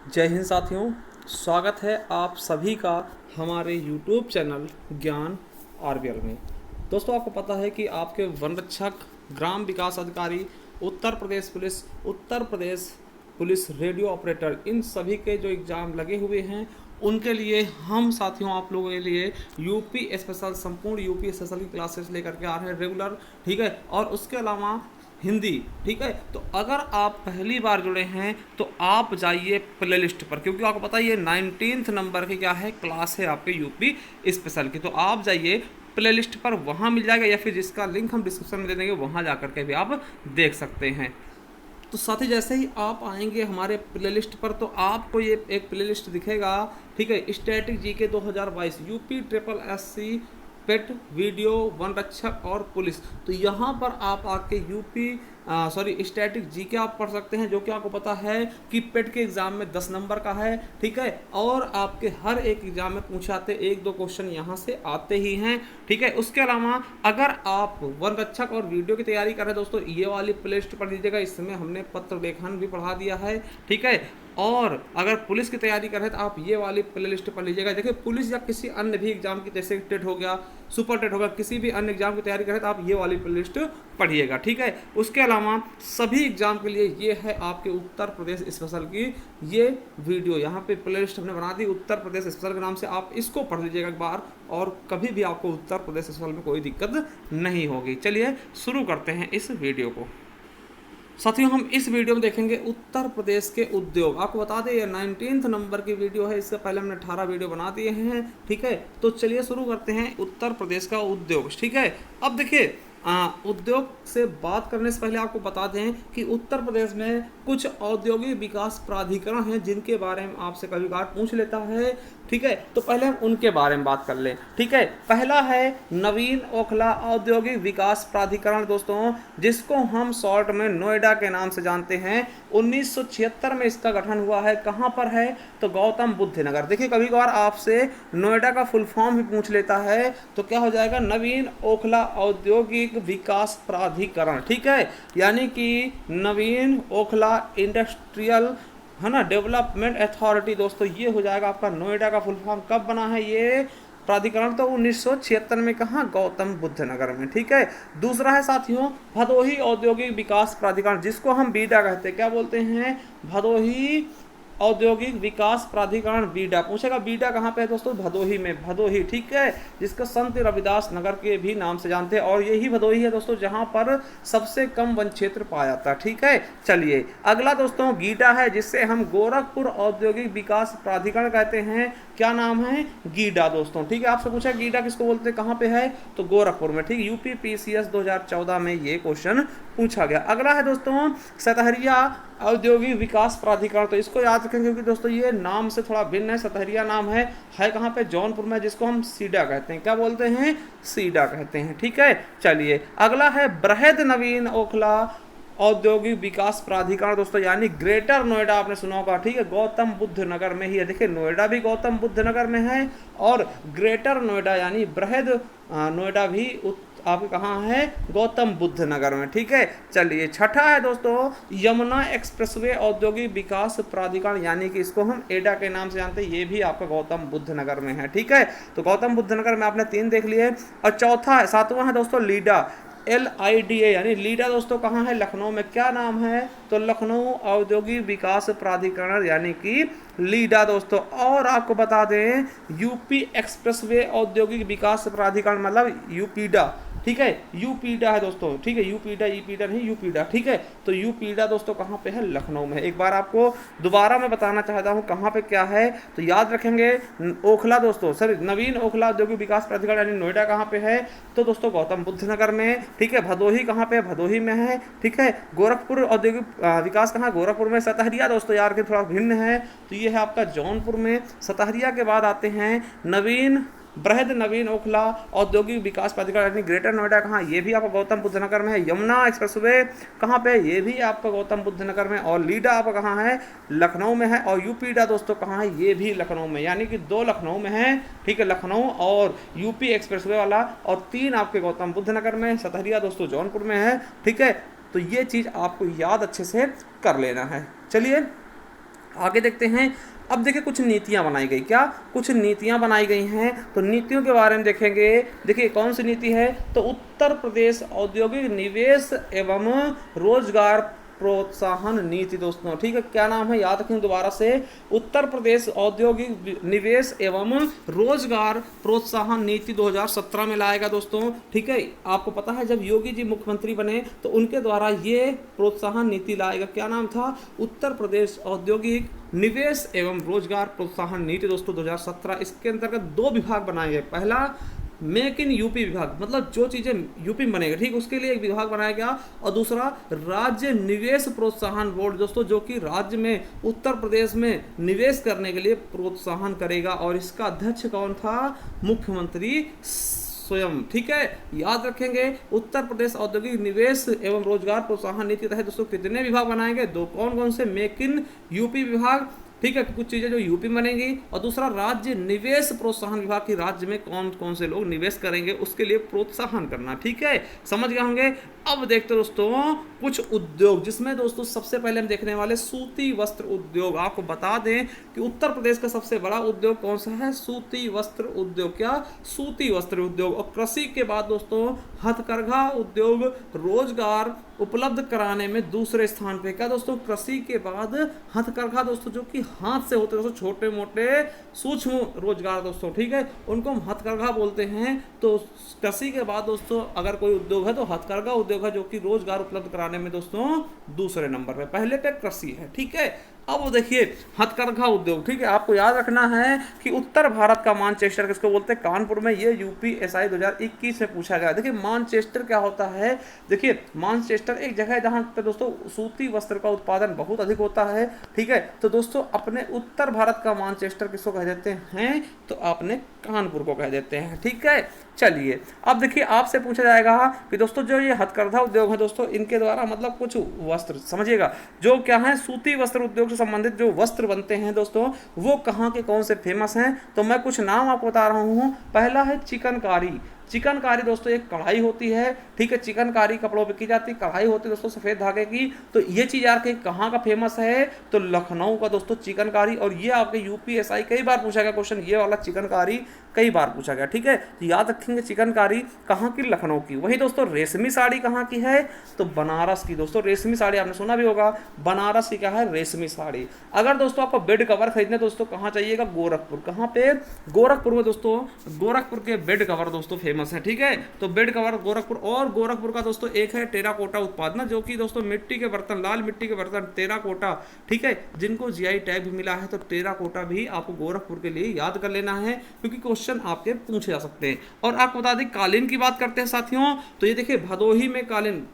जय हिंद साथियों। स्वागत है आप सभी का हमारे YouTube चैनल ज्ञान आरबीएल में। दोस्तों, आपको पता है कि आपके वन रक्षक, ग्राम विकास अधिकारी, Uttar Pradesh police radio operator, इन सभी के जो एग्ज़ाम लगे हुए हैं उनके लिए हम साथियों आप लोगों के लिए यूपी स्पेशल, संपूर्ण यूपी स्पेशल की क्लासेस लेकर के आ रहे हैं रेगुलर, ठीक है। और उसके अलावा हिंदी, ठीक है। तो अगर आप पहली बार जुड़े हैं तो आप जाइए प्ले लिस्ट पर, क्योंकि आपको पता है ये 19th नंबर की क्या है, क्लास है आपके यूपी स्पेशल की। तो आप जाइए प्ले लिस्ट पर, वहाँ मिल जाएगा, या फिर जिसका लिंक हम डिस्क्रिप्शन में दे देंगे वहाँ जा करके भी आप देख सकते हैं। तो साथ ही जैसे ही आप आएंगे हमारे प्ले लिस्ट पर तो आपको ये एक प्ले लिस्ट दिखेगा, ठीक है। Static GK 2022 UP triple SC पेट वीडियो वन रक्षक और पुलिस। तो यहाँ पर आप आके यूपी स्टैटिक जीके आप पढ़ सकते हैं, जो कि आपको पता है कि पेट के एग्जाम में 10 नंबर का है, ठीक है। और आपके हर एक एग्जाम में पूछे आते, एक दो क्वेश्चन यहाँ से आते ही हैं, ठीक है। उसके अलावा अगर आप वन रक्षक और वीडियो की तैयारी कर रहे हैं दोस्तों, ये वाली प्ले लिस्ट पढ़ लीजिएगा, इसमें हमने पत्र लेखन भी पढ़ा दिया है, ठीक है। और अगर पुलिस की तैयारी कर रहे हैं तो आप ये वाली प्ले लिस्ट पर लीजिएगा। देखिए, पुलिस या किसी अन्य भी एग्जाम की, जैसे टेट हो गया, सुपर टेट हो गया, किसी भी अन्य एग्जाम की तैयारी कर रहे हैं तो आप ये वाली प्ले लिस्ट पढ़िएगा, ठीक है। उसके अलावा सभी एग्जाम के लिए ये है आपके उत्तर प्रदेश स्पेशल की ये वीडियो, यहाँ पे प्ले लिस्ट हमने बना दी उत्तर प्रदेश स्पेशल के नाम से, आप इसको पढ़ लीजिएगा एक बार और कभी भी आपको उत्तर प्रदेश स्पेशल में कोई दिक्कत नहीं होगी। चलिए शुरू करते हैं इस वीडियो को। साथियों, हम इस वीडियो में देखेंगे उत्तर प्रदेश के उद्योग। आपको बता दें ये 19th नंबर की वीडियो है, इससे पहले हमने 18 वीडियो बना दिए हैं, ठीक है। तो चलिए शुरू करते हैं उत्तर प्रदेश का उद्योग, ठीक है। अब देखिए, उद्योग से बात करने से पहले आपको बता दें कि उत्तर प्रदेश में कुछ औद्योगिक विकास प्राधिकरण हैं जिनके बारे में आपसे कभी कभार पूछ लेता है, ठीक है। तो पहले हम उनके बारे में बात कर लें, ठीक है। पहला है नवीन ओखला औद्योगिक विकास प्राधिकरण दोस्तों, जिसको हम शॉर्ट में नोएडा के नाम से जानते हैं। 1976 में इसका गठन हुआ है। कहाँ पर है? तो गौतम बुद्ध नगर। देखिए, कभी कभार आपसे नोएडा का फुल फॉर्म भी पूछ लेता है तो क्या हो जाएगा, नवीन ओखला औद्योगिक विकास प्राधिकरण, ठीक है। यानी कि नवीन ओखला इंडस्ट्रियल, है ना, डेवलपमेंट अथॉरिटी दोस्तों, ये हो जाएगा आपका नोएडा का फुल फॉर्म। कब बना है ये प्राधिकरण? तो 1976 में। कहाँ? गौतम बुद्ध नगर में, ठीक है। दूसरा है साथियों भदोही औद्योगिक विकास प्राधिकरण, जिसको हम बीडा कहते हैं। क्या बोलते हैं? भदोही औद्योगिक विकास प्राधिकरण, बीडा। पूछेगा बीडा कहाँ पे है दोस्तों? भदोही में, भदोही, ठीक है, जिसको संत रविदास नगर के भी नाम से जानते हैं। और यही भदोही है दोस्तों जहाँ पर सबसे कम वन क्षेत्र पाया जाता है, ठीक है। चलिए अगला दोस्तों गीडा है, जिससे हम गोरखपुर औद्योगिक विकास प्राधिकरण कहते हैं। क्या नाम है? गीडा दोस्तों, ठीक है। आपसे पूछा गीडा किसको बोलते हैं, कहाँ पे है? तो गोरखपुर में, ठीक। यूपी पीसीएस 2014 में ये क्वेश्चन पूछा गया। अगला है दोस्तों सतहरिया औद्योगिक विकास प्राधिकरण। तो इसको याद रखें क्योंकि दोस्तों ये नाम से थोड़ा भिन्न है। सतहरिया नाम है कहाँ पे? जौनपुर में, जिसको हम सीडा कहते हैं। क्या बोलते हैं? सीडा कहते हैं, ठीक है। चलिए अगला है बृहद नवीन ओखला औद्योगिक विकास प्राधिकरण दोस्तों, यानी ग्रेटर नोएडा, आपने सुना होगा, ठीक है। गौतम बुद्ध नगर में ही है। देखिए, नोएडा भी गौतम बुद्ध नगर में है और ग्रेटर नोएडा यानी बृहद नोएडा भी आपके कहाँ है? गौतम बुद्ध नगर में, ठीक है। चलिए छठा है दोस्तों यमुना एक्सप्रेसवे औद्योगिक विकास प्राधिकरण, यानी कि इसको हम एडा के नाम से जानते हैं। ये भी आपका गौतम बुद्ध नगर में है, ठीक है। तो गौतम बुद्ध नगर में आपने 3 देख लिए। और चौथा है, सातवां है दोस्तों लीडा, LIDA, यानी लीडा दोस्तों कहाँ है? लखनऊ में। क्या नाम है? तो लखनऊ औद्योगिक विकास प्राधिकरण, यानी कि लीडा दोस्तों। और आपको बता दें यूपी एक्सप्रेसवे औद्योगिक विकास प्राधिकरण मतलब यूपीडा, ठीक है। यूपीडा है दोस्तों, ठीक है। यूपीडा, ईपीडा नहीं, यूपीडा, ठीक है। तो यूपीडा दोस्तों कहाँ पे है? लखनऊ में। एक बार आपको दोबारा मैं बताना चाहता हूँ कहाँ पे क्या है, तो याद रखेंगे। ओखला दोस्तों, सर नवीन ओखला औद्योगिक विकास प्राधिकरण यानी नोएडा कहाँ पे है? तो दोस्तों गौतम बुद्ध नगर में, ठीक है। भदोही कहाँ पे? भदोही में है, ठीक है। गोरखपुर औद्योगिक विकास कहाँ? गोरखपुर में। सतहरिया दोस्तों यार के थोड़ा भिन्न है, तो ये है आपका जौनपुर में। सतहरिया के बाद आते हैं बृहद नवीन ओखला औद्योगिक विकास प्राधिकरण यानी ग्रेटर नोएडा। कहाँ? ये भी आपका गौतम बुद्ध नगर में है। यमुना एक्सप्रेसवे कहाँ पे? ये भी आपका गौतम बुद्ध नगर में। और लीडा आपका कहाँ है? लखनऊ में है। और यूपीडा दोस्तों कहाँ है? ये भी लखनऊ में, यानी कि 2 लखनऊ में है, ठीक है। लखनऊ और यूपी एक्सप्रेसवे वाला, और 3 आपके गौतम बुद्ध नगर में। सतहरिया दोस्तों जौनपुर में है, ठीक है। तो ये चीज़ आपको याद अच्छे से कर लेना है। चलिए आगे देखते हैं। अब देखिए कुछ नीतियां बनाई गई, क्या कुछ नीतियां बनाई गई हैं, तो नीतियों के बारे में देखेंगे। देखिए कौन सी नीति है, तो उत्तर प्रदेश औद्योगिक निवेश एवं रोजगार प्रोत्साहन नीति दोस्तों। ठीक है, क्या नाम है, याद रखें दोबारा से, उत्तर प्रदेश औद्योगिक निवेश एवं रोजगार प्रोत्साहन नीति 2017 में लाया गया दोस्तों। ठीक है, आपको पता है जब योगी जी मुख्यमंत्री बने तो उनके द्वारा ये प्रोत्साहन नीति लाएगा, क्या नाम था, उत्तर प्रदेश औद्योगिक निवेश एवं रोजगार प्रोत्साहन नीति दोस्तों 2017। इसके अंतर्गत 2 विभाग बनाए गए। पहला मेक इन यूपी विभाग, मतलब जो चीज़ें यूपी में बनेगा, ठीक, उसके लिए एक विभाग बनाया गया। और दूसरा राज्य निवेश प्रोत्साहन बोर्ड दोस्तों, जो कि राज्य में उत्तर प्रदेश में निवेश करने के लिए प्रोत्साहन करेगा। और इसका अध्यक्ष कौन था, मुख्यमंत्री स्वयं। ठीक है, याद रखेंगे उत्तर प्रदेश औद्योगिक निवेश एवं रोजगार प्रोत्साहन नीति के तहत दोस्तों कितने विभाग बनाए गए, 2। कौन कौन से, मेक इन यूपी विभाग, ठीक है, कुछ चीजें जो यूपी में बनेंगी, और दूसरा राज्य निवेश प्रोत्साहन विभाग की राज्य में कौन कौन से लोग निवेश करेंगे उसके लिए प्रोत्साहन करना। ठीक है, समझ गए होंगे। अब देखते दोस्तों कुछ उद्योग, जिसमें दोस्तों सबसे पहले हम देखने वाले सूती वस्त्र उद्योग। आपको बता दें कि उत्तर प्रदेश का सबसे बड़ा उद्योग कौन सा है, सूती वस्त्र उद्योग, क्या, सूती वस्त्र उद्योग। और कृषि के बाद दोस्तों हथकरघा उद्योग रोजगार उपलब्ध कराने में दूसरे स्थान पे, क्या दोस्तों, कृषि के बाद हथकरघा दोस्तों, जो कि हाथ से होते दोस्तों छोटे मोटे सूक्ष्म रोजगार दोस्तों। ठीक है, उनको हम हथकरघा बोलते हैं। तो कृषि के बाद दोस्तों अगर कोई उद्योग है तो हथकरघा उद्योग है, जो कि रोजगार उपलब्ध कराने में दोस्तों दूसरे नंबर पे, पहले पे कृषि है। ठीक है, अब वो देखिए हथकरघा उद्योग। ठीक है, आपको याद रखना है कि उत्तर भारत का मानचेस्टर किसको बोलते हैं, कानपुर में, ये यूपीएसआई 2021 में पूछा गया। देखिए मानचेस्टर क्या होता है, देखिए मानचेस्टर एक जगह है जहां पे दोस्तों सूती वस्त्र का उत्पादन बहुत अधिक होता है। ठीक है, तो दोस्तों अपने उत्तर भारत का मानचेस्टर किसको कह देते हैं, तो आपने कानपुर को कह देते हैं। ठीक है, चलिए अब देखिए आपसे पूछा जाएगा कि दोस्तों जो ये हथकरघा उद्योग है दोस्तों, इनके द्वारा मतलब कुछ वस्त्र समझिएगा, जो क्या है, सूती वस्त्र उद्योग से संबंधित जो वस्त्र बनते हैं दोस्तों, वो कहाँ के कौन से फेमस हैं, तो मैं कुछ नाम आपको बता रहा हूँ। पहला है चिकनकारी। चिकनकारी दोस्तों एक कढ़ाई होती है। ठीक है, चिकनकारी कपड़ों पे की जाती है, कढ़ाई होती है दोस्तों सफ़ेद धागे की। तो ये चीज़ यार कहाँ का फेमस है, तो लखनऊ का दोस्तों चिकनकारी। और ये आपके यूपीएसआई कई बार पूछा गया क्वेश्चन, ये वाला चिकनकारी कई बार पूछा गया। ठीक है, तो याद रखेंगे चिकनकारी कहाँ की, लखनऊ की। वही दोस्तों रेशमी साड़ी कहाँ की है, तो बनारस की दोस्तों। रेशमी साड़ी आपने सुना भी होगा, बनारस की क्या है, रेशमी साड़ी। अगर दोस्तों आपको बेड कवर खरीदने दोस्तों कहाँ चाहिएगा, गोरखपुर। कहाँ पे, गोरखपुर में दोस्तों, गोरखपुर के बेड कवर दोस्तों फेमस है। ठीक है, तो बेड कवर गोरखपुर। और गोरखपुर का दोस्तों एक है टेराकोटा उत्पादन, जो कि दोस्तों मिट्टी के बर्तन, लाल मिट्टी के बर्तन टेराकोटा, ठीक है, जिनको जीआई टैग भी मिला है। तो टेराकोटा भी आपको गोरखपुर के लिए याद कर लेना है, क्योंकि क्वेश्चन आपके पूछे जा सकते हैं। और आपको बता दें कालीन की बात करते हैं साथियों, तो ये देखिए भदोही में कालीन,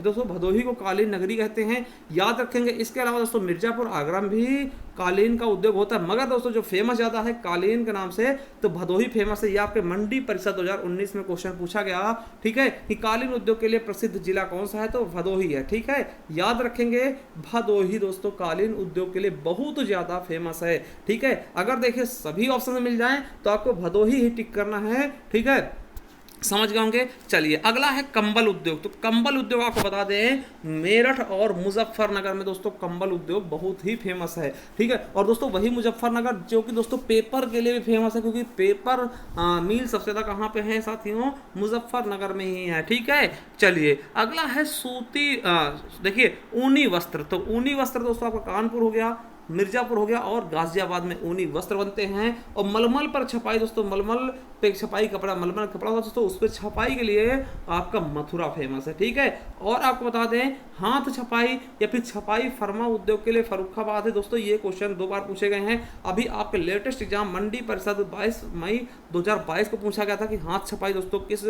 दोस्तों भदोही को कालीन नगरी कहते हैं, याद रखेंगे। इसके अलावा दोस्तों मिर्जापुर आगरा में भी कालीन का उद्योग होता है, मगर दोस्तों जो फेमस ज्यादा है कालीन के नाम से, तो भदोही फेमस है। ये आपके मंडी परिषद 2019 में क्वेश्चन पूछा गया। ठीक है, कि कालीन उद्योग के लिए प्रसिद्ध जिला कौन सा है, तो भदोही है। ठीक है, याद रखेंगे भदोही दोस्तों कालीन उद्योग के लिए बहुत ज्यादा फेमस है। ठीक है, अगर देखिए सभी ऑप्शन मिल जाएं तो आपको भदोही ही टिक करना है। ठीक है, समझ गए होंगे। चलिए अगला है कंबल उद्योग। तो कंबल उद्योग आपको बता दें मेरठ और मुजफ्फरनगर में दोस्तों कंबल उद्योग बहुत ही फेमस है। ठीक है, और दोस्तों वही मुजफ्फरनगर जो कि दोस्तों पेपर के लिए भी फेमस है, क्योंकि पेपर मिल सबसे ज्यादा कहाँ पे है साथियों, मुजफ्फरनगर में ही है। ठीक है, चलिए अगला है सूती, देखिए ऊनी वस्त्र। तो ऊनी वस्त्र दोस्तों आपका कानपुर हो गया, मिर्जापुर हो गया, और गाजियाबाद में ऊनी वस्त्र बनते हैं। और मलमल पर छपाई दोस्तों, मलमल पे छपाई कपड़ा, मलमल कपड़ा होता है दोस्तों, उस पर छपाई के लिए आपका मथुरा फेमस है। ठीक है, और आपको बता दें हाथ छपाई या फिर छपाई फर्मा उद्योग के लिए फर्रुखाबाद है दोस्तों। ये क्वेश्चन 2 बार पूछे गए हैं। अभी आपके लेटेस्ट एग्जाम मंडी परिषद 22 मई 2022 को पूछा गया था कि हाथ छपाई दोस्तों किस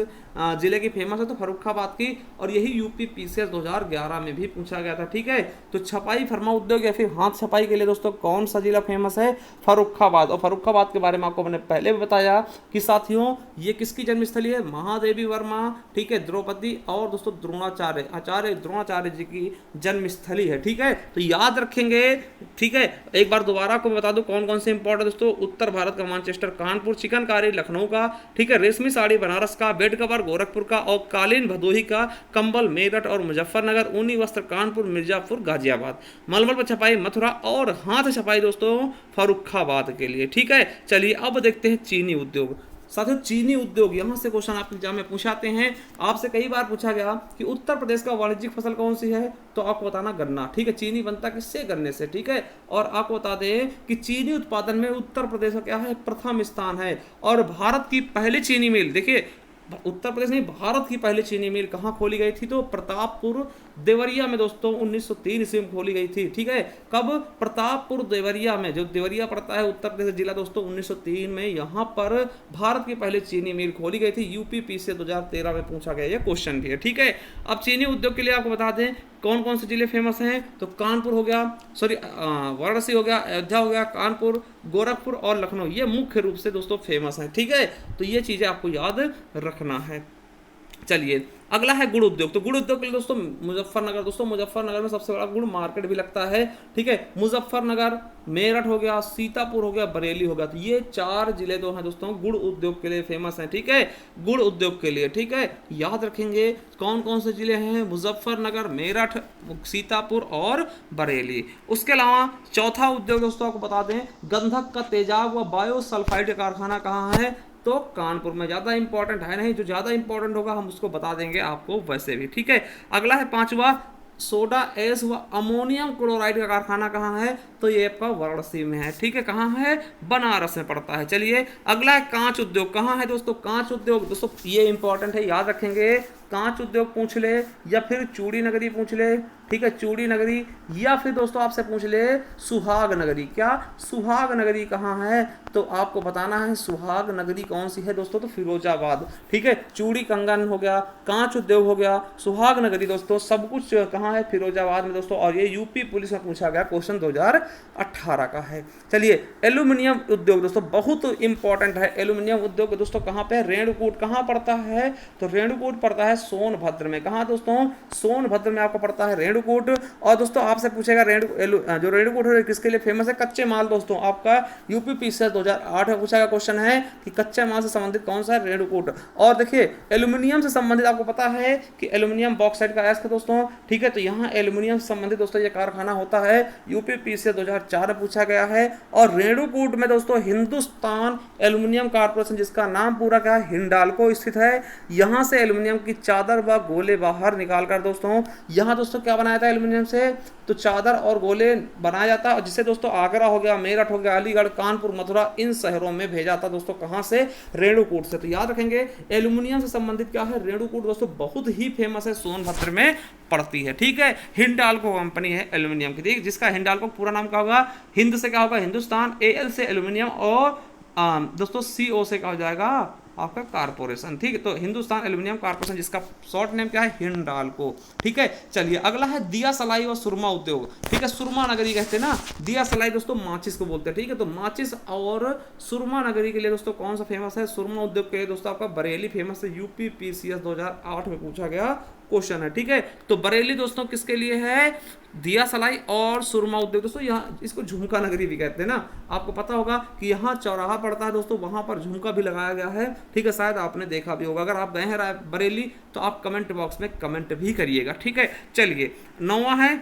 जिले की फेमस है, तो फर्रुखाबाद की। और यही यूपी पीसीएस 2011 में भी पूछा गया था। ठीक है, तो छपाई फर्मा उद्योग या फिर हाथ छपाई के लिए दोस्तों कौन सा जिला फेमस है, फर्रुखाबाद। और फर्रुखाबाद के बारे में आपको मैंने पहले भी बताया कि साथियों ये किसकी जन्मस्थली है, महादेवी वर्मा, ठीक है, द्रौपदी और दोस्तों द्रोणाचार्य, आचार्य द्रोणाचार्य जी की जन्मस्थली है। ठीक है, तो याद रखेंगे ठीक है, एक बार दोबारा आपको बता दूं कौन कौन से इंपॉर्टेंट दोस्तों, उत्तर भारत का मानचेस्टर कानपुर, चिकनकारी लखनऊ का, ठीक है, रेशमी साड़ी बनारस का, बेड कवर गोरखपुर का, और कालीन भदोही का, कंबल मेरठ और मुजफ्फरनगर, ऊनी वस्त्र कानपुर, मिर्जापुर, गाजियाबाद, मलमल पर छपाई मथुरा और हाथ छपाई दोस्तों फर्रुखाबाद के लिए। ठीक है, चलिए अब देखते हैं चीनी उद्योग। साथियों चीनी उद्योग, यहाँ से क्वेश्चन आपके एग्जाम में पूछाते हैं, आपसे कई बार पूछा गया कि उत्तर प्रदेश का वाणिज्यिक फसल कौन सी है, तो आपको बताना गन्ना। ठीक है, चीनी बनता किससे, गन्ने से। ठीक है, और आपको बता दें कि चीनी उत्पादन में उत्तर प्रदेश का क्या है, प्रथम स्थान है। और भारत की पहली चीनी मिल, देखिए उत्तर प्रदेश नहीं, भारत की पहली चीनी मिल कहाँ खोली गई थी, तो प्रतापपुर देवरिया में दोस्तों 1903 ईस्वी में खोली गई थी। ठीक है, कब, प्रतापपुर देवरिया में, जो देवरिया पड़ता है उत्तर प्रदेश जिला दोस्तों, 1903 में यहाँ पर भारत की पहली चीनी मिल खोली गई थी। यूपी से 2013 में पूछा गया ये क्वेश्चन भी है। ठीक है, अब चीनी उद्योग के लिए आपको बता दें कौन कौन से जिले फेमस हैं, तो कानपुर हो गया, सॉरी वाराणसी हो गया, अयोध्या हो गया, कानपुर, गोरखपुर और लखनऊ, ये मुख्य रूप से दोस्तों फेमस हैं। ठीक है, तो ये चीजें आपको याद रखना है। चलिए अगला है गुड़ उद्योग। तो गुड़ उद्योग के लिए दोस्तों मुजफ्फरनगर, दोस्तों मुजफ्फरनगर में सबसे बड़ा गुड़ मार्केट भी लगता है। ठीक है, मुजफ्फरनगर, मेरठ हो गया, सीतापुर हो गया, बरेली हो गया, तो ये 4 जिले तो हैं दोस्तों गुड़ उद्योग के लिए फेमस हैं। ठीक है, गुड़ उद्योग के लिए। ठीक है, याद रखेंगे कौन कौन से जिले हैं, मुजफ्फरनगर, मेरठ, सीतापुर और बरेली। उसके अलावा चौथा उद्योग दोस्तों आपको बता दें, गंधक का तेजाब व बायोसल्फाइड कारखाना कहाँ है, तो कानपुर में। ज्यादा इंपॉर्टेंट है नहीं, जो ज्यादा इंपॉर्टेंट होगा हम उसको बता देंगे आपको वैसे भी। ठीक है, अगला है 5वां, सोडा एस व अमोनियम क्लोराइड का कारखाना कहाँ है, तो ये आपका वाराणसी में है। ठीक है, कहाँ है, बनारस में पड़ता है। चलिए अगला है कांच उद्योग, कहाँ है दोस्तों, कांच उद्योग दोस्तों ये इंपॉर्टेंट है, याद रखेंगे। कांच उद्योग पूछ ले या फिर चूड़ी नगरी पूछ ले, ठीक है, चूड़ी नगरी, या फिर दोस्तों आपसे पूछ ले सुहाग नगरी। क्या, सुहाग नगरी कहाँ है, तो आपको बताना है सुहाग नगरी कौन सी है दोस्तों, तो फिरोजाबाद। ठीक है, चूड़ी कंगन हो गया, कांच उद्योग हो गया, सुहाग नगरी दोस्तों सब कुछ कहाँ है, फिरोजाबाद में दोस्तों। और ये यूपी पुलिस में पूछा गया क्वेश्चन 2018 का है। चलिए एल्यूमिनियम उद्योग दोस्तों बहुत इंपॉर्टेंट है। एल्यूमिनियम उद्योग दोस्तों कहाँ पे, रेणुकूट कहाँ पड़ता है, तो रेणुकूट पड़ता है सोनभद्र में। कहाँ दोस्तों, सोनभद्र में आपको पड़ता है रेणुकूट। और दोस्तों आपसे पूछेगा जो रेणुकूट है किसके लिए फेमस है, कच्चे माल दोस्तों। आपका यूपी पीसीएस 2008 में पूछा गया क्वेश्चन है कि कच्चे माल से संबंधित कौन सा है, रेणुकूट। और देखिए एल्यूमिनियम से संबंधित आपको पता है कि एल्यूमिनियम बॉक्साइड का अयस्क दोस्तों। ठीक है, तो यहाँ एल्यूमिनियम से संबंधित दोस्तों ये कारखाना होता है, यूपी पीसीएस 2004 में पूछा गया है। और रेणुकूट में दोस्तों हिंदुस्तान एल्यूमिनियम कारपोरेशन, जिसका नाम पूरा क्या है, हिंडाल्को, स्थित है। यहाँ से एल्यूमिनियम की चादर व गोले बाहर निकालकर दोस्तों, यहाँ दोस्तों क्या बनाया था एल्यूमिनियम से, तो चादर और गोले बनाया जाता है, जिसे दोस्तों आगरा हो गया, मेरठ हो गया, अलीगढ़, कानपुर, मथुरा, इन शहरों में भेजा था दोस्तों। कहाँ से, रेणुकूट से। तो याद रखेंगे एल्यूमिनियम से संबंधित क्या है, रेणुकूट दोस्तों बहुत ही फेमस है, सोनभद्र में पड़ती है। ठीक है, हिंडाल्को कंपनी है एल्यूमिनियम की, जिसका हिंडाल्को पूरा नाम क्या होगा, हिंद से क्या होगा हिंदुस्तान, एल से एल्यूमिनियम, और दोस्तों सीओ से क्या हो जाएगा आपका कारपोरेशन। ठीक है, तो हिंदुस्तान एल्यूमिनियम कारपोरेशन, जिसका शॉर्ट नेम क्या है, हिंडाल्को। ठीक है, चलिए अगला है दिया सलाई और सुरमा उद्योग। ठीक है, सुरमा नगरी कहते हैं ना, दिया सलाई दोस्तों माचिस को बोलते हैं। ठीक है, तो माचिस और सुरमा नगरी के लिए दोस्तों कौन सा फेमस है, सुरमा उद्योग के लिए दोस्तों आपका बरेली फेमस है, यूपी पीसीएस 2008 में पूछा गया क्वेश्चन है। ठीक है, तो बरेली दोस्तों किसके लिए है, दिया सलाई और सुरमा उद्योग दोस्तों। यहाँ इसको झुमका नगरी भी कहते हैं ना, आपको पता होगा कि यहाँ चौराहा पड़ता है दोस्तों, वहां पर झुमका भी लगाया गया है। ठीक है, शायद आपने देखा भी होगा, अगर आप गए हैं बरेली तो आप कमेंट बॉक्स में कमेंट भी करिएगा। ठीक है, चलिए 9वां है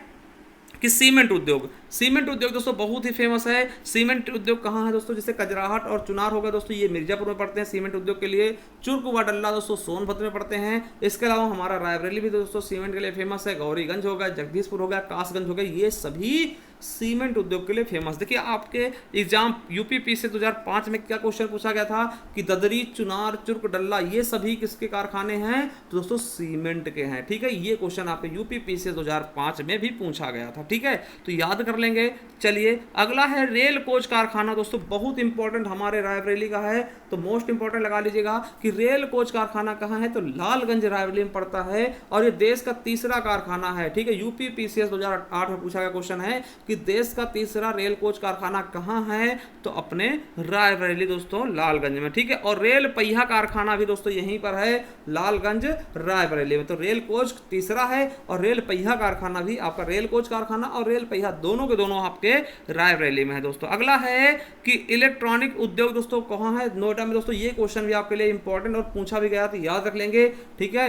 कि सीमेंट उद्योग। सीमेंट उद्योग दोस्तों बहुत ही फेमस है। सीमेंट उद्योग कहाँ है दोस्तों, जैसे कजराहट और चुनार होगा दोस्तों, ये मिर्जापुर में पड़ते हैं सीमेंट उद्योग के लिए। चुर्क व डल्ला दोस्तों सोनभद्र में पड़ते हैं। इसके अलावा हमारा रायबरेली भी दोस्तों सीमेंट के लिए फेमस है। गौरीगंज हो गया, जगदीशपुर हो गया, कासगंज हो गया, ये सभी सीमेंट उद्योग के लिए फेमस। देखिए आपके एग्जाम यूपी पीसीएस 2005 में क्या क्वेश्चन पूछा गया था कि ददरी, चुनार, चुर्क, डल्ला ये सभी किसके कारखाने हैं, तो दोस्तों सीमेंट के हैं। ठीक है, ये क्वेश्चन आपके यूपी पीसीएस 2005 में भी पूछा गया था। ठीक है, तो याद कर लेंगे। चलिए अगला है रेल कोच कारखाना दोस्तों, बहुत इंपॉर्टेंट हमारे रायबरेली का है, तो मोस्ट इंपॉर्टेंट लगा लीजिएगा कि रेल कोच कारखाना कहाँ है, तो लालगंज रायबरेली में पड़ता है। और ये देश का तीसरा कारखाना है। ठीक है, यूपी पीसीएस 2008 में पूछा गया क्वेश्चन है कि कि देश का तीसरा रेल कोच कारखाना कहाँ है, तो अपने रायबरेली दोस्तों लालगंज में, ठीक है। और रेल पहिया कारखाना भी दोस्तों यहीं पर है, लालगंज रायबरेली में। तो रेल कोच तीसरा है और रेल पहिया कारखाना भी आपका, रेल कोच कारखाना और रेल पहिया दोनों के दोनों आपके रायबरेली में है दोस्तों। अगला है कि इलेक्ट्रॉनिक उद्योग दोस्तों कहाँ है, नोएडा में दोस्तों। ये क्वेश्चन भी आपके लिए इंपॉर्टेंट और पूछा भी गया तो याद रख लेंगे, ठीक है।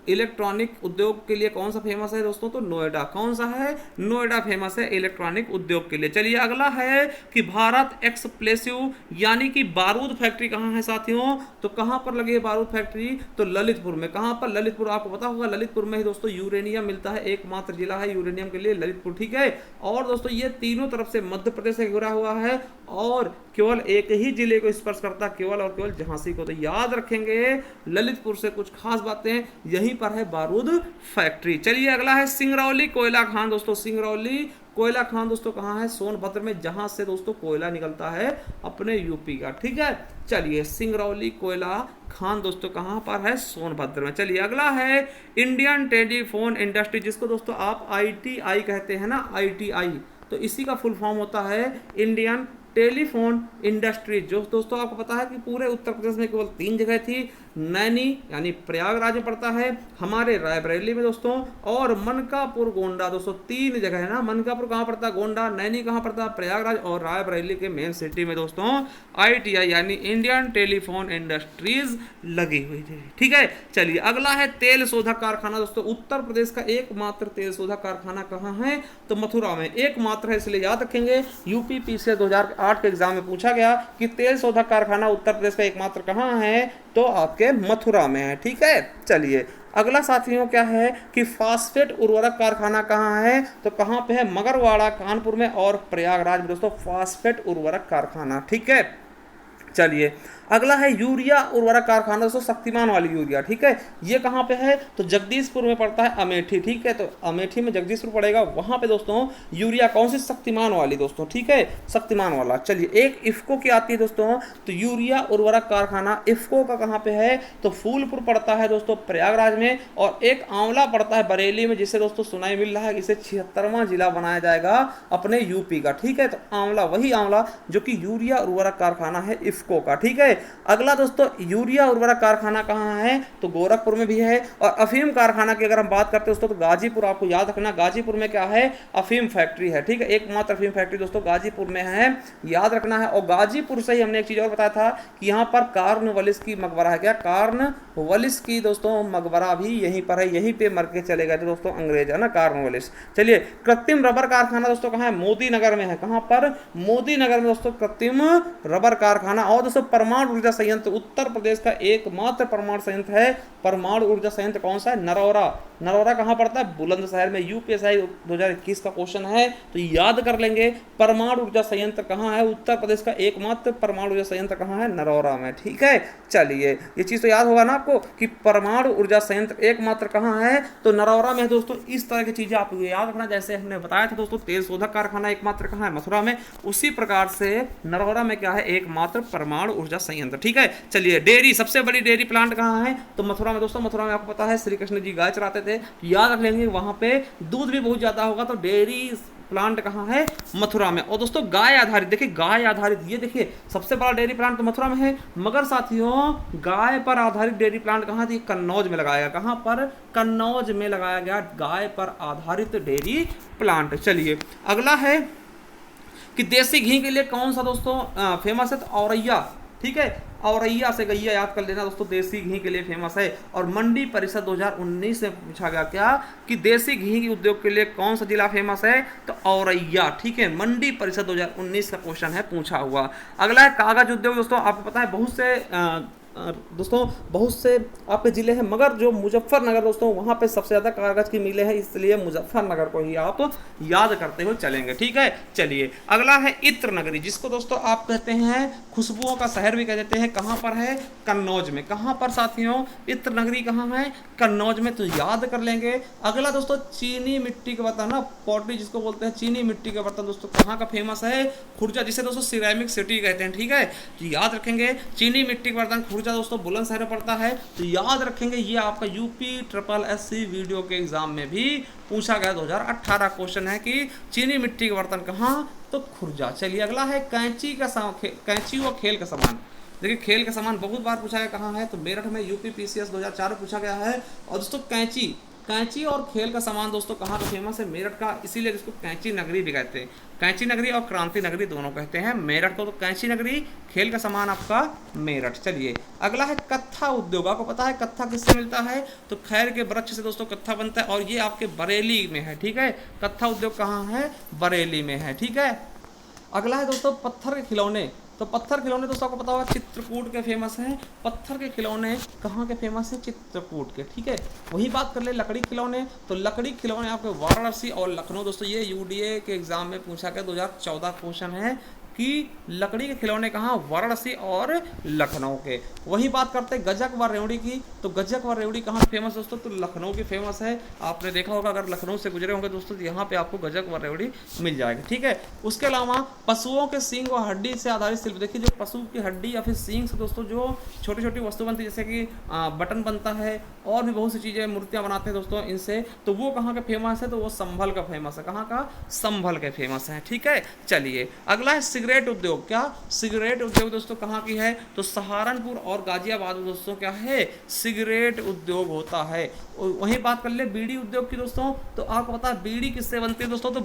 इलेक्ट्रॉनिक उद्योग के लिए कौन सा फेमस है दोस्तों, तो नोएडा। कौन सा है, नोएडा फेमस है इलेक्ट्रॉनिक उद्योग के लिए। चलिए अगला है कि भारत एक्सप्लोसिव यानी कि बारूद फैक्ट्री कहाँ है साथियों, तो कहाँ पर लगी है बारूद फैक्ट्री, तो ललितपुर में। कहाँ पर, ललितपुर। आपको पता होगा ललितपुर में ही दोस्तों यूरेनियम मिलता है, एकमात्र जिला है यूरेनियम के लिए ललितपुर, ठीक है। और दोस्तों ये तीनों तरफ से मध्य प्रदेश से घिरा हुआ है और केवल एक ही जिले को स्पर्श करता, केवल और केवल झांसी को। तो याद रखेंगे ललितपुर से कुछ खास बातें, यहीं पर है बारूद फैक्ट्री। चलिए अगला है सिंगरौली कोयला खान दोस्तों। सिंगरौली कोयला खान दोस्तों कहाँ है, सोनभद्र में, जहां से दोस्तों कोयला निकलता है अपने यूपी का, ठीक है। चलिए सिंगरौली कोयला खान दोस्तों कहाँ पर है, सोनभद्र में। चलिए अगला है इंडियन टेलीफोन इंडस्ट्री, जिसको दोस्तों आप ITI कहते हैं ना, ITI, तो इसी का फुल फॉर्म होता है इंडियन टेलीफोन इंडस्ट्री। जो दोस्तों आपको पता है कि पूरे उत्तर प्रदेश में केवल 3 जगह थी, नैनी यानी प्रयागराज में पड़ता है, हमारे रायबरेली में दोस्तों, और मनकापुर गोंडा दोस्तों। 3 जगह है ना, मनकापुर कहाँ पड़ता है, गोंडा, नैनी कहाँ पड़ता है, प्रयागराज, और रायबरेली के मेन सिटी में दोस्तों ITI यानी इंडियन टेलीफोन इंडस्ट्रीज लगी हुई थी, ठीक है। चलिए अगला है तेल शोधक कारखाना दोस्तों। उत्तर प्रदेश का एकमात्र तेल शोधक कारखाना कहाँ है, तो मथुरा में, एकमात्र है, इसलिए याद रखेंगे। UPPCL 2008 के एग्जाम में पूछा गया कि तेल शोधक कारखाना उत्तर प्रदेश का एकमात्र कहाँ है, तो आपके मथुरा में है, ठीक है। चलिए अगला साथियों क्या है कि फास्फेट उर्वरक कारखाना कहाँ है, तो कहाँ पे है, मगरवाड़ा, कानपुर में और प्रयागराज में दोस्तों फास्फेट उर्वरक कारखाना, ठीक है। चलिए अगला है यूरिया उर्वरक कारखाना दोस्तों, शक्तिमान वाली यूरिया, ठीक है। ये कहाँ पे है, तो जगदीशपुर में पड़ता है, अमेठी, ठीक है। तो अमेठी में जगदीशपुर पड़ेगा, वहां पे दोस्तों यूरिया कौन सी, शक्तिमान वाली दोस्तों, ठीक है, शक्तिमान वाला। चलिए एक इफ्को की आती है दोस्तों, तो यूरिया उर्वरक कारखाना इफ्को का कहाँ पे है, तो फूलपुर पड़ता है दोस्तों प्रयागराज में, और एक आंवला पड़ता है बरेली में, जिसे दोस्तों सुनाई मिल रहा है इसे 76वां जिला बनाया जाएगा अपने यूपी का, ठीक है। तो आंवला, वही आंवला जो कि यूरिया उर्वरक कारखाना है इफ्को का, ठीक है। अगला दोस्तों यूरिया उर्वरक कारखाना कहाँ है, तो गोरखपुर में भी है। और अफीम कारखाना की अगर हम बात करते हैं दोस्तों, तो गाजीपुर, आपको याद रखना गाजीपुर में क्या है, अफीम फैक्ट्री है, ठीक है। एकमात्र अफीम फैक्ट्री दोस्तों गाजीपुर में है, याद रखना है। और गाजीपुर से ही हमने एक चीज और बताया था कि यहाँ पर कार्नवालिस की मकबरा है, क्या, कार्नवालिस की दोस्तों मकबरा भी यहीं पर है, यहीं पे मर के चले गए थे दोस्तों अंग्रेज, है ना, कार्नवालिस। चलिए कृत्रिम रबर कारखाना दोस्तों कहाँ है, मोदी नगर में है। कहाँ पर, मोदी नगर में दोस्तों कृत्रिम रबर कारखाना। और दोस्तों परमाणु ऊर्जा संयंत्र, उत्तर प्रदेश का एकमात्र परमाणु संयंत्र है, परमाणु ऊर्जा संयंत्र कौन सा है, नरौरा। नरौरा कहाँ पड़ता है, बुलंदशहर में। UPSI 2021 का क्वेश्चन है, तो याद कर लेंगे परमाणु ऊर्जा संयंत्र कहाँ है, उत्तर प्रदेश का एकमात्र परमाणु ऊर्जा संयंत्र कहाँ है, नरौरा में, ठीक है। चलिए ये चीज तो याद होगा ना आपको कि परमाणु ऊर्जा संयंत्र एकमात्र कहाँ है, तो नरौरा में है दोस्तों। इस तरह की चीजें आपको याद रखना, जैसे हमने बताया था दोस्तों तेल शोधक कारखाना एकमात्र कहाँ है, मथुरा में, उसी प्रकार से नरौरा में क्या है, एकमात्र परमाणु ऊर्जा संयंत्र, ठीक है। चलिए डेयरी, सबसे बड़ी डेयरी प्लांट कहाँ है, तो मथुरा में दोस्तों। मथुरा में आपको पता है श्री कृष्ण जी गाय चराते थे, याद रख लेंगे, वहां पे दूध भी बहुत ज्यादा होगा, तो डेयरी प्लांट कहाँ है, मथुरा में। और दोस्तों गाय आधारित, देखिए गाय आधारित, ये देखिए सबसे बड़ा डेयरी प्लांट तो मथुरा में है, मगर साथियों गाय पर आधारित डेयरी प्लांट कहाँ थी, कन्नौज में लगाया गया। कहाँ पर, कन्नौज में लगाया गया गाय पर आधारित डेयरी प्लांट। चलिए अगला है कि देसी घी के लिए कौन सा दोस्तों फेमस है, तो औरैया, ठीक है। औरैया से गैया याद कर लेना दोस्तों, देसी घी के लिए फेमस है। और मंडी परिषद 2019 से पूछा गया क्या, कि देसी घी के उद्योग के लिए कौन सा जिला फेमस है, तो औरैया, ठीक है। मंडी परिषद 2019 का क्वेश्चन है, पूछा हुआ। अगला है कागज उद्योग दोस्तों। आपको पता है बहुत से दोस्तों बहुत से आपके जिले हैं, मगर जो मुजफ्फरनगर दोस्तों वहां पे सबसे ज्यादा कागज की मिलें हैं, इसलिए मुजफ्फरनगर को ही आप याद करते हुए चलेंगे, ठीक है। चलिए अगला है इत्र नगरी, जिसको दोस्तों आप कहते हैं खुशबुओं का शहर भी कह देते हैं। कहां पर है, कन्नौज में। कहां पर साथियों, इत्र नगरी कहां है, कन्नौज में, तो याद कर लेंगे। अगला दोस्तों चीनी मिट्टी के बर्तन ना, पॉटरी जिसको बोलते हैं, चीनी मिट्टी के बर्तन दोस्तों कहां का फेमस है, खुर्जा, जिसे दोस्तों सिरेमिक सिटी कहते हैं, ठीक है। तो याद रखेंगे चीनी मिट्टी के बर्तन खुर्जा दोस्तों बुलंदशहर में पड़ता है। तो याद रखेंगे ये आपका यूपी ट्रिपल एससी वीडियो के एग्जाम में भी पूछा गया 2018 क्वेश्चन है कि चीनी मिट्टी के बर्तन कहाँ, तो खुर्जा। चलिए अगला है कैंची व खेल का सामान। देखिए खेल का सामान बहुत बार पूछा गया कहाँ है, तो मेरठ में यूपी पीसीएस 2004 में पूछा गया है। और दोस्तों कैंची और खेल का सामान दोस्तों कहाँ का फेमस है, मेरठ का, इसीलिए इसको कैंची नगरी भी कहते हैं। कैंची नगरी और क्रांति नगरी दोनों कहते हैं मेरठ को, तो कैंची नगरी, खेल का सामान आपका मेरठ। चलिए अगला है कत्था उद्योग। आपको पता है कत्था किससे मिलता है, तो खैर के वृक्ष से दोस्तों कत्था बनता है, और ये आपके बरेली में है। ठीक है, कत्था उद्योग कहाँ है, बरेली में है। ठीक है, अगला है दोस्तों पत्थर के खिलौने। तो पत्थर खिलौने दोस्तों आपको पता होगा चित्रकूट के फेमस हैं। पत्थर के खिलौने कहाँ के फेमस हैं, चित्रकूट के। ठीक है, वही बात कर ले लकड़ी खिलौने। तो लकड़ी खिलौने आपके वाराणसी और लखनऊ दोस्तों, ये यूडीए के एग्जाम में पूछा गया 2014 क्वेश्चन है कि लकड़ी के खिलौने कहाँ, वाराणसी और लखनऊ के। वही बात करते हैं गजक व रेवड़ी की। तो गजक व रेवड़ी कहाँ फेमस दोस्तों, तो लखनऊ की फेमस है। आपने देखा होगा अगर लखनऊ से गुजरे होंगे दोस्तों, तो यहाँ पे आपको गजक व रेवड़ी मिल जाएगी। ठीक है, उसके अलावा पशुओं के सींग व हड्डी से आधारित शिल्प। देखिए जो पशु की हड्डी या फिर सींग से दोस्तों जो छोटी छोटी वस्तु बनती है, जैसे कि बटन बनता है और भी बहुत सी चीज़ें मूर्तियाँ बनाते हैं दोस्तों इनसे, तो वो कहाँ का फेमस है, तो वो संभल का फेमस है। कहाँ का, संभल के फेमस है। ठीक है, चलिए अगला है सिगरेट उद्योग। क्या, सिगरेट उद्योग दोस्तों कहाँ की है, तो सहारनपुर और गाजियाबाद में दोस्तों क्या है, सिगरेट उद्योग होता है। वहीं बात कर ले बीड़ी उद्योग की दोस्तों, तो आपको पता है बीड़ी किससे बनती है दोस्तों, तो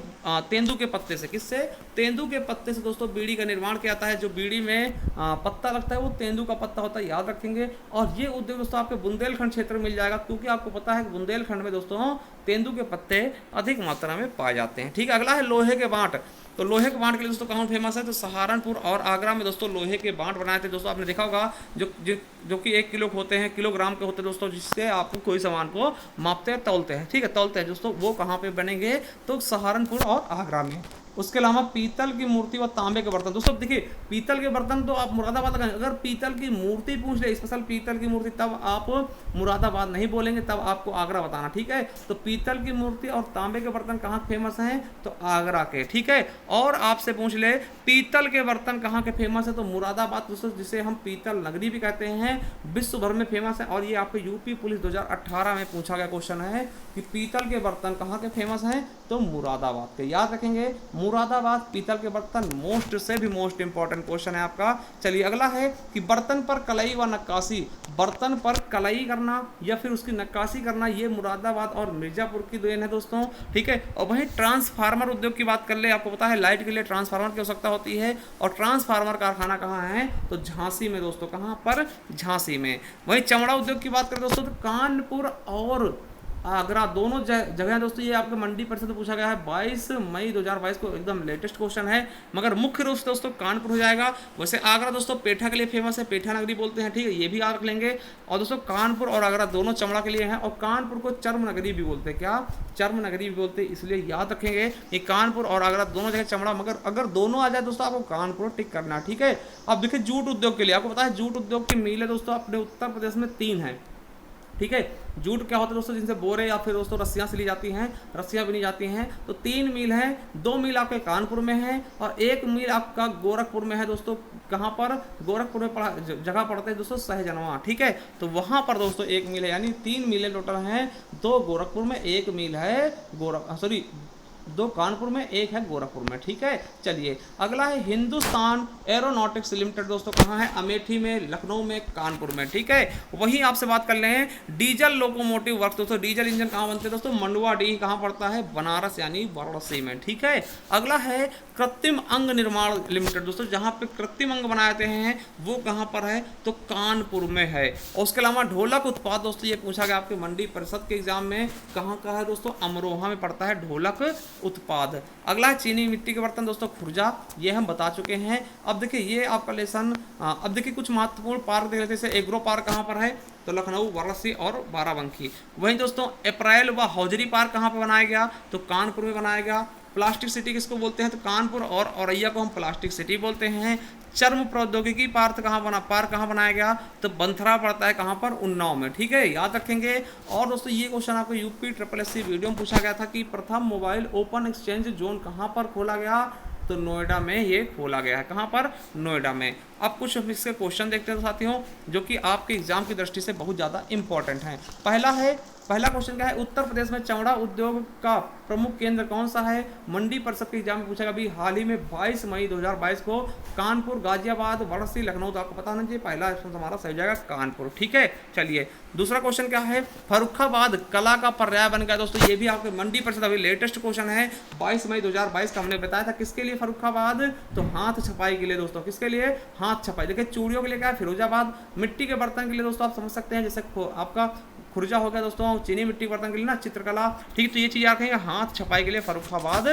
तेंदू के पत्ते से। किससे, तेंदू के पत्ते से दोस्तों बीड़ी का निर्माण किया जाता है। जो बीड़ी में पत्ता लगता है वो तेंदू का पत्ता होता है, याद रखेंगे। और ये उद्योग दोस्तों आपके बुंदेलखंड क्षेत्र में मिल जाएगा, क्योंकि आपको पता है कि बुंदेलखंड में दोस्तों तेंदू के पत्ते अधिक मात्रा में पाए जाते हैं। ठीक है, अगला है लोहे के बांट। तो लोहे के बांट के लिए दोस्तों कहाँ फेमस है, तो सहारनपुर और आगरा में दोस्तों लोहे के बांट बनाए थे दोस्तों। आपने देखा होगा जो कि 1 किलो के होते हैं, किलोग्राम के होते हैं दोस्तों, जिससे आपको कोई सामान को मापते हैं, तौलते हैं। ठीक है, तौलते हैं दोस्तों, वो कहाँ पे बनेंगे, तो सहारनपुर और आगरा में। उसके अलावा पीतल की मूर्ति व तांबे के बर्तन। दोस्तों देखिए पीतल के बर्तन तो आप मुरादाबाद लगाएंगे, अगर पीतल की मूर्ति पूछ ले, स्पेशल पीतल की मूर्ति, तब आप मुरादाबाद नहीं बोलेंगे, तब आपको आगरा बताना। ठीक है, तो पीतल की मूर्ति और तांबे के बर्तन कहाँ फेमस हैं, तो आगरा के। ठीक है, और आपसे पूछ ले पीतल के बर्तन कहाँ के फेमस है, तो मुरादाबाद दोस्तों, जिसे हम पीतल नगरी भी कहते हैं, विश्व भर में फेमस है। और ये आपको यूपी पुलिस 2018 में पूछा गया क्वेश्चन है कि पीतल के बर्तन कहाँ के फेमस हैं, तो मुरादाबाद के। याद रखेंगे मुरादाबाद पीतल के बर्तन, मोस्ट से भी मोस्ट इंपॉर्टेंट क्वेश्चन है आपका। चलिए अगला है कि बर्तन पर कलई व नक्काशी। बर्तन पर कलई करना या फिर उसकी नक्काशी करना, ये मुरादाबाद और मिर्जापुर की देन है दोस्तों। ठीक है, और वहीं ट्रांसफार्मर उद्योग की बात कर ले, आपको पता है लाइट के लिए ट्रांसफार्मर की आवश्यकता होती है, और ट्रांसफार्मर कारखाना कहाँ है, तो झांसी में दोस्तों। कहाँ पर, झांसी में। वहीं चमड़ा उद्योग की बात करें दोस्तों, तो कानपुर और आगरा दोनों जगह दोस्तों, ये आपके मंडी परिषद में पूछा गया है 22 मई 2022 को, एकदम लेटेस्ट क्वेश्चन है, मगर मुख्य रूप से दोस्तों कानपुर हो जाएगा। वैसे आगरा दोस्तों पेठा के लिए फेमस है, पेठा नगरी बोलते हैं। ठीक है, ये भी याद रख लेंगे। और दोस्तों कानपुर और आगरा दोनों चमड़ा के लिए हैं, और कानपुर को चर्म नगरी भी बोलते हैं। क्या, चर्म नगरी भी बोलते हैं, इसलिए याद रखेंगे कि कानपुर और आगरा दोनों जगह चमड़ा, मगर अगर दोनों आ जाए दोस्तों आपको कानपुर टिक करना। ठीक है, अब देखिए जूट उद्योग के लिए, आपको पता है जूट उद्योग की मिलें दोस्तों अपने उत्तर प्रदेश में 3 हैं। ठीक है, जूट क्या होता है दोस्तों, जिनसे बोरे या फिर दोस्तों रस्सियाँ से ली जाती हैं, रस्सियाँ बनी जाती हैं। तो 3 मिल हैं, 2 मिल आपके कानपुर में है और 1 मिल आपका गोरखपुर में है दोस्तों। कहाँ पर, गोरखपुर में जगह पड़ता है दोस्तों सहजनवा। ठीक है, तो वहाँ पर दोस्तों 1 मिल है, यानी 3 मिलें टोटल हैं, 2 गोरखपुर में, 1 मिल है 2 कानपुर में, 1 है गोरखपुर में। ठीक है, चलिए अगला है हिंदुस्तान एरोनॉटिक्स लिमिटेड दोस्तों। कहाँ है, अमेठी में, लखनऊ में, कानपुर में। ठीक है, वहीं आपसे बात कर ले डीजल लोकोमोटिव वर्क्स दोस्तों। डीजल इंजन कहाँ बनते हैं दोस्तों, मंडुआडीह कहाँ पड़ता है, बनारस यानी वाराणसी में। ठीक है, अगला है कृत्रिम अंग निर्माण लिमिटेड दोस्तों, जहाँ पे कृत्रिम अंग बनाए जाते हैं वो कहाँ पर है, तो कानपुर में है। और उसके अलावा ढोलक उत्पाद दोस्तों, ये पूछा गया आपके मंडी परिषद के एग्जाम में, कहाँ का है दोस्तों, अमरोहा में पड़ता है ढोलक उत्पाद। अगला है चीनी मिट्टी के बर्तन दोस्तों, खुर्जा, ये हम बता चुके हैं। अब देखिए ये आपका लेसन, अब देखिए कुछ महत्वपूर्ण पार्क देख लेते हैं। जैसे एग्रो पार्क कहाँ पर है, तो लखनऊ, वाराणसी और बाराबंकी। वहीं दोस्तों अप्रैल व हौजरी पार्क कहाँ पर बनाया गया, तो कानपुर में बनाया गया। प्लास्टिक सिटी किसको बोलते हैं, तो कानपुर और औरैया को हम प्लास्टिक सिटी बोलते हैं। चर्म प्रौद्योगिकी पार्क कहाँ बनाया गया, तो बंथरा पड़ता है कहाँ पर, उन्नाव में। ठीक है, याद रखेंगे। और दोस्तों ये क्वेश्चन आपको यूपी SSSC वीडियो में पूछा गया था कि प्रथम मोबाइल ओपन एक्सचेंज जोन कहाँ पर खोला गया, तो नोएडा में ये खोला गया है। कहाँ पर? नोएडा में। अब कुछ इसके क्वेश्चन देखते हैं साथियों, जो कि आपके एग्जाम की दृष्टि से बहुत ज़्यादा इंपॉर्टेंट हैं। पहला क्वेश्चन क्या है? उत्तर प्रदेश में चमड़ा उद्योग का प्रमुख केंद्र कौन सा है? मंडी परिषद के एग्जाम में पूछा अभी हाल ही में 22 मई 2022 को कानपुर, गाजियाबाद, वाराणसी, लखनऊ। तो आपको पता होना चाहिए, पहला ऑप्शन हमारा सही जाएगा कानपुर। ठीक है, चलिए दूसरा क्वेश्चन क्या है? फर्रुखाबाद कला का पर्याय बन गया। दोस्तों ये भी आपके मंडी परिषद अभी लेटेस्ट क्वेश्चन है, 22 मई 2022 का। हमने बताया था किसके लिए फर्रुखाबाद? तो हाथ छपाई के लिए दोस्तों। किसके लिए? हाथ छपाई। देखिए चूड़ियों के लिए क्या है? फिरोजाबाद। मिट्टी के बर्तन के लिए दोस्तों आप समझ सकते हैं, जैसे आपका खुर्जा हो गया दोस्तों, चीनी मिट्टी बर्तन के लिए ना, चित्रकला। ठीक, तो ये चीज आप कहेंगे हाथ छपाई के लिए फर्रुखाबाद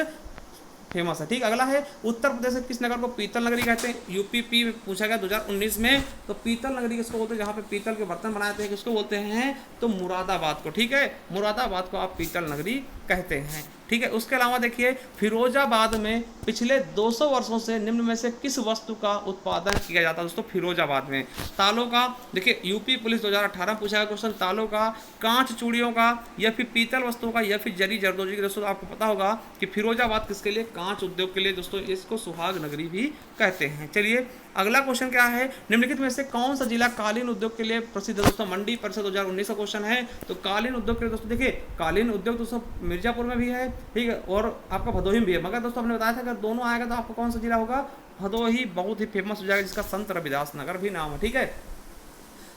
फेमस है। ठीक, अगला है उत्तर प्रदेश के किस नगर को पीतल नगरी कहते हैं? यूपीपी पूछा गया 2019 में। तो पीतल नगरी किसको बोलते हैं? जहाँ पे पीतल के बर्तन बनाते हैं, किसको बोलते हैं? तो मुरादाबाद को। ठीक है, मुरादाबाद को आप पीतल नगरी कहते हैं। ठीक है, उसके अलावा देखिए फिरोजाबाद में पिछले 200 वर्षों से निम्न में से किस वस्तु का उत्पादन किया जाता है? दोस्तों फिरोजाबाद में तालों का। देखिए यूपी पुलिस 2018 पूछा गया क्वेश्चन, तालों का, कांच चूड़ियों का, या फिर पीतल वस्तुओं का, या फिर जरी जरदोजी की। दोस्तों आपको पता होगा कि फिरोजाबाद किसके लिए? कांच उद्योग के लिए। दोस्तों इसको सुहाग नगरी भी कहते हैं। चलिए अगला क्वेश्चन क्या है? निम्नलिखित में से कौन सा जिला कालीन उद्योग के लिए प्रसिद्ध है? दोस्तों मंडी परिषद 2019 का क्वेश्चन है। तो कालीन उद्योग के लिए दोस्तों देखिए, कालीन उद्योग दोस्तों मिर्जापुर में भी है, ठीक है, और आपका भदोही में भी है। मगर दोस्तों हमने बताया था अगर दोनों आएगा तो आपको कौन सा जिला होगा? भदोही बहुत ही फेमस हो जाएगा, जिसका संत रविदास नगर भी नाम है। ठीक है,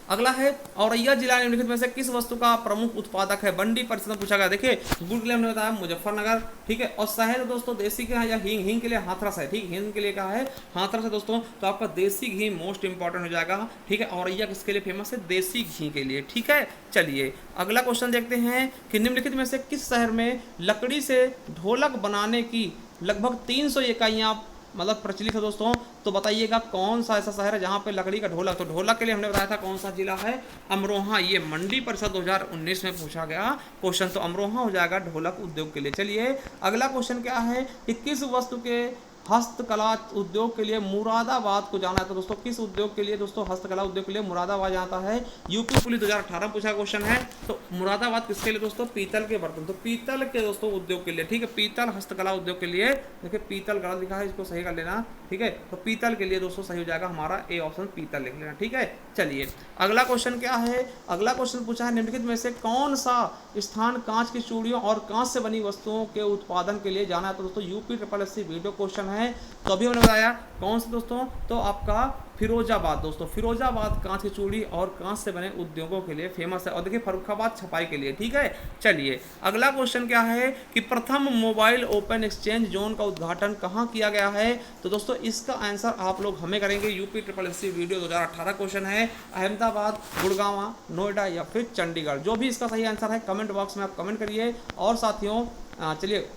अगला है औरैया जिला निम्नलिखित में से किस वस्तु का प्रमुख उत्पादक है? मंडी परिषद में पूछा गया। देखिए गुड़ के लिए हमने बताया मुजफ्फरनगर। ठीक है, और शहद दोस्तों देसी के या हींग के लिए हाथरस है। ठीक, हींग के लिए क्या है? हाथरस है दोस्तों। तो आपका देसी घी मोस्ट इंपॉर्टेंट हो जाएगा। ठीक है, औरैया किसके लिए फेमस है? देसी घी के लिए। ठीक है, चलिए अगला क्वेश्चन देखते हैं कि निम्नलिखित में से किस शहर में लकड़ी से ढोलक बनाने की लगभग 300 इकाइयां मतलब प्रचलित है दोस्तों? तो बताइएगा कौन सा ऐसा शहर है जहाँ पे लकड़ी का ढोलक? तो ढोलक के लिए हमने बताया था कौन सा जिला है? अमरोहा। ये मंडी परिषद 2019 में पूछा गया क्वेश्चन, तो अमरोहा हो जाएगा ढोलक उद्योग के लिए। चलिए अगला क्वेश्चन क्या है कि किस वस्तु के हस्तकला उद्योग के लिए मुरादाबाद को जाना है? तो दोस्तों किस उद्योग के लिए? दोस्तों हस्तकला उद्योग के लिए मुरादाबाद जाता है। यूपी पुलिस 2018 पूछा क्वेश्चन है। तो मुरादाबाद किसके लिए दोस्तों? पीतल के बर्तन। तो पीतल के दोस्तों उद्योग के लिए। ठीक है, पीतल हस्तकला उद्योग के लिए। देखिए पीतल गलत लिखा है, इसको सही कर लेना। ठीक है, तो पीतल के लिए दोस्तों सही हो जाएगा हमारा ए ऑप्शन, पीतल लिख लेना। ठीक है, चलिए अगला क्वेश्चन क्या है? अगला क्वेश्चन पूछा है निम्नलिखित में से कौन सा स्थान कांच की चूड़ियों और कांच से बनी वस्तुओं के उत्पादन के लिए जाना है? तो दोस्तों यूपी SSC वीडियो क्वेश्चन है। तो अभी हमने बताया कौन सा दोस्तों? तो आपका फिरोजाबाद। दोस्तों फिरोजाबाद कांच की चूड़ी और कांच से बने उद्योगों के लिए फेमस है। और देखिए फर्रुखाबाद छपाई के लिए। ठीक है, चलिए अगला क्वेश्चन क्या है कि प्रथम मोबाइल ओपन एक्सचेंज जोन का उद्घाटन कहाँ किया गया है? तो दोस्तों इसका आंसर आप लोग हमें करेंगे। यूपी SSC वीडियो 2018 क्वेश्चन है। अहमदाबाद, गुड़गांव, नोएडा या फिर चंडीगढ़। जो भी इसका सही आंसर है कमेंट बॉक्स में आप कमेंट करिए। और साथियों चलिए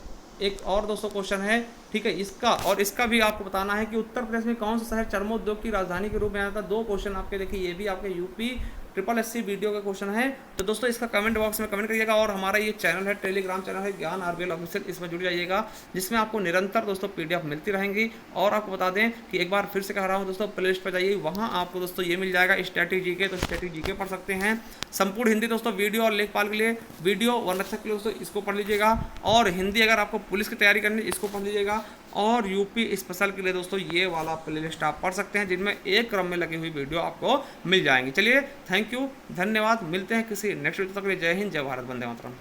एक और दोस्तों क्वेश्चन है। ठीक है, इसका भी आपको बताना है कि उत्तर प्रदेश में कौन सा शहर चर्मोद्योग की राजधानी के रूप में आता है? 2 क्वेश्चन आपके देखिए, ये भी आपके यूपी SSC वीडियो का क्वेश्चन है। तो दोस्तों इसका कमेंट बॉक्स में कमेंट करिएगा। और हमारा ये चैनल है, टेलीग्राम चैनल है ज्ञान RBL ऑफिशियल, इसमें जुड़ जाइएगा, जिसमें आपको निरंतर दोस्तों PDF मिलती रहेंगी। और आपको बता दें कि एक बार फिर से कह रहा हूँ दोस्तों, प्ले लिस्ट पर जाइए, वहाँ आपको दोस्तों ये मिल जाएगा स्टैटिक जीके। तो स्टैटिक जीके पढ़ सकते हैं। संपूर्ण हिंदी दोस्तों वीडियो और लेखपाल के लिए, वीडियो वर्णक्षक के लिए दोस्तों इसको पढ़ लीजिएगा। और हिंदी अगर आपको पुलिस की तैयारी करनी है इसको पढ़ लीजिएगा। और यूपी स्पेशल के लिए दोस्तों ये वाला प्लेलिस्ट आप पढ़ सकते हैं, जिनमें एक क्रम में लगी हुई वीडियो आपको मिल जाएंगी। चलिए थैंक यू, धन्यवाद। मिलते हैं किसी नेक्स्ट वीडियो तक के लिए। जय हिंद, जय भारत, वंदे मातरम।